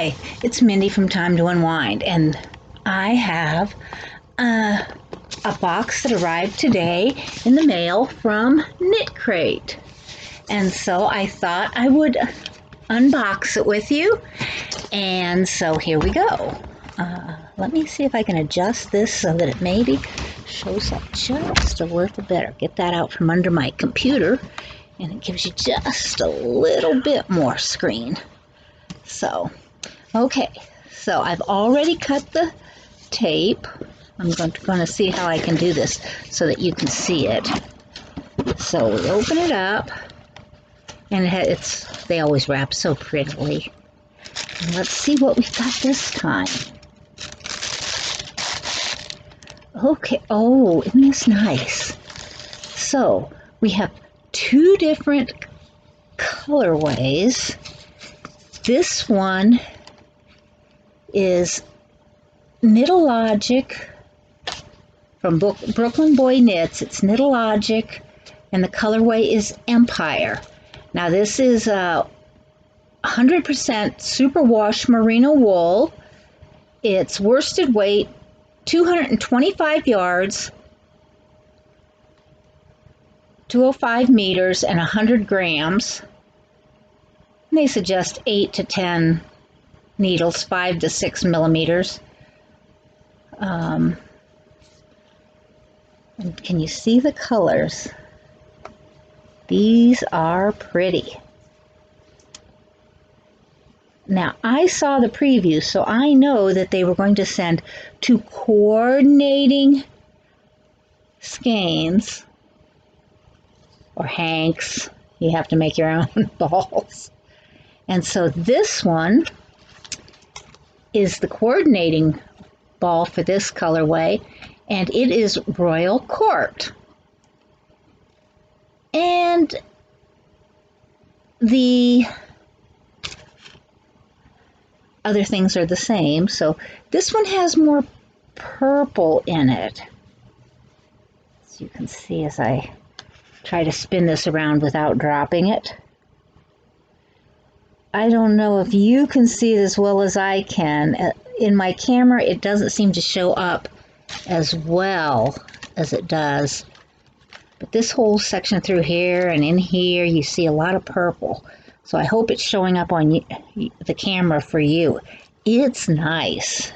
Hi, it's Mindy from Time to Unwind, and I have a box that arrived today in the mail from Knitcrate. And so I thought I would unbox it with you. And so here we go. Let me see if I can adjust this so that it maybe shows up just a little better. Get that out from under my computer, and it gives you just a little bit more screen. So, okay, so I've already cut the tape. I'm going to see how I can do this so that you can see it. So we open it up, and they always wrap so prettily. And let's see what we've got this time. Okay, oh, isn't this nice? So we have two different colorways. This one is Knitologic from Brooklyn Boy Knits. It's Knitologic, and the colorway is Empire. Now this is 100% superwash merino wool. It's worsted weight 225 yards, 205 meters, and 100 grams. And they suggest 8 to 10 needles, 5 to 6 millimeters. And can you see the colors? These are pretty. Now, I saw the preview, so I know that they were going to send two coordinating skeins, or hanks. You have to make your own balls. And so this one is the coordinating ball for this colorway, and it is Royal Court. And the other things are the same. So this one has more purple in it, as you can see as I try to spin this around without dropping it. I don't know if you can see it as well as I can. In my camera, it doesn't seem to show up as well as it does. But this whole section through here and in here, you see a lot of purple. So I hope it's showing up on the camera for you. It's nice.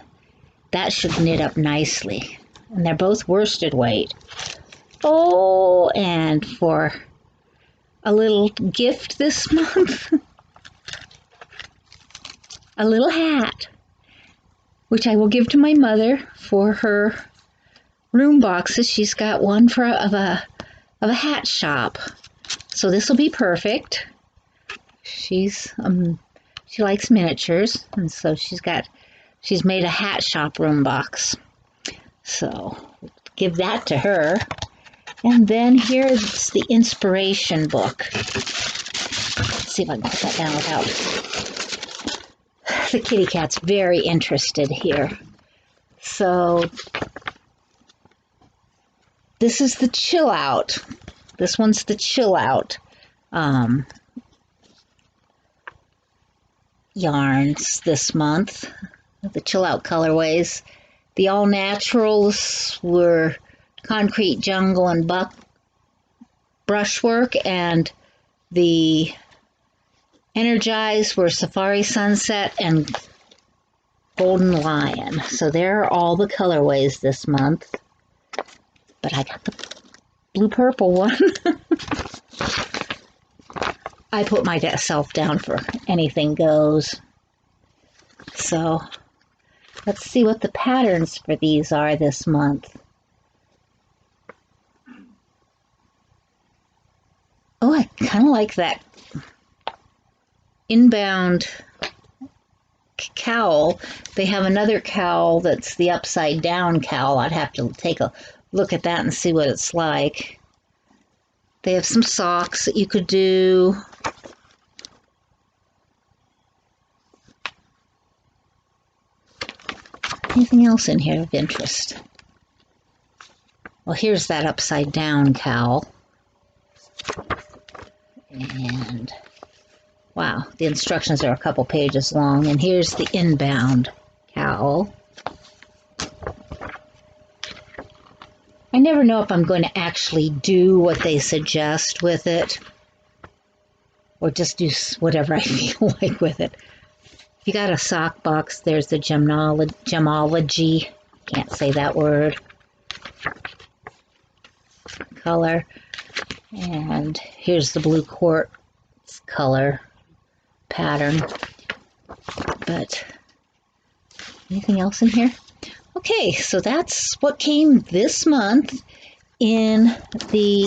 That should knit up nicely. And they're both worsted weight. Oh, and for a little gift this month, a little hat, which I will give to my mother for her room boxes. She's got one of a hat shop, so this will be perfect. She likes miniatures, and so she's made a hat shop room box. So give that to her. And then here's the inspiration book. Let's see if I can put that down without. The kitty cat's very interested here. So this is the chill out. This one's the chill out yarns this month. The chill out colorways. The all naturals were concrete jungle and brushwork, and the energized were safari sunset and golden lion. So there are all the colorways this month. But I got the blue purple one. I put myself down for anything goes. So let's see what the patterns for these are this month. Oh, I kind of like that inbound cowl. They have another cowl that's the upside down cowl. I'd have to take a look at that and see what it's like. They have some socks that you could do. Anything else in here of interest? Well, here's that upside down cowl. And Wow, the instructions are a couple pages long, and here's the inbound cowl. I never know if I'm going to actually do what they suggest with it, or just do whatever I feel like with it. If you got a sock box, there's the gemology, can't say that word, color. And here's the blue quartz color pattern. But anything else in here? Okay, so that's what came this month in the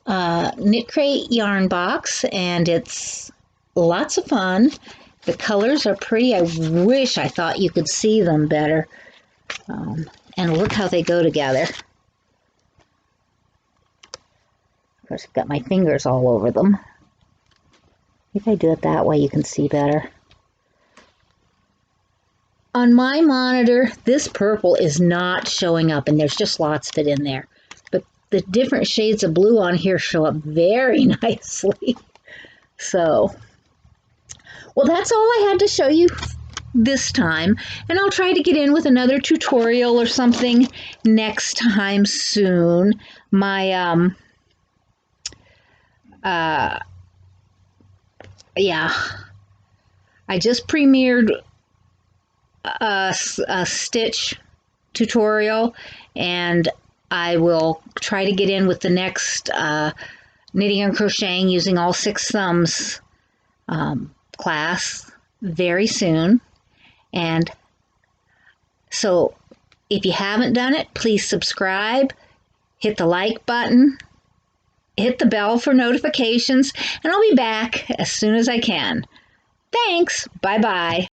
Knitcrate yarn box, and it's lots of fun. The colors are pretty. I wish I thought you could see them better. And look how they go together. Of course, I've got my fingers all over them. If I do it that way, you can see better. On my monitor, this purple is not showing up, and there's just lots of it in there. But the different shades of blue on here show up very nicely. So, well, that's all I had to show you this time, and I'll try to get in with another tutorial or something next time soon. My yeah, I just premiered a stitch tutorial, and I will try to get in with the next knitting and crocheting using all 6 thumbs class very soon. And so if you haven't done it, please subscribe, hit the like button, hit the bell for notifications, and I'll be back as soon as I can. Thanks. Bye-bye.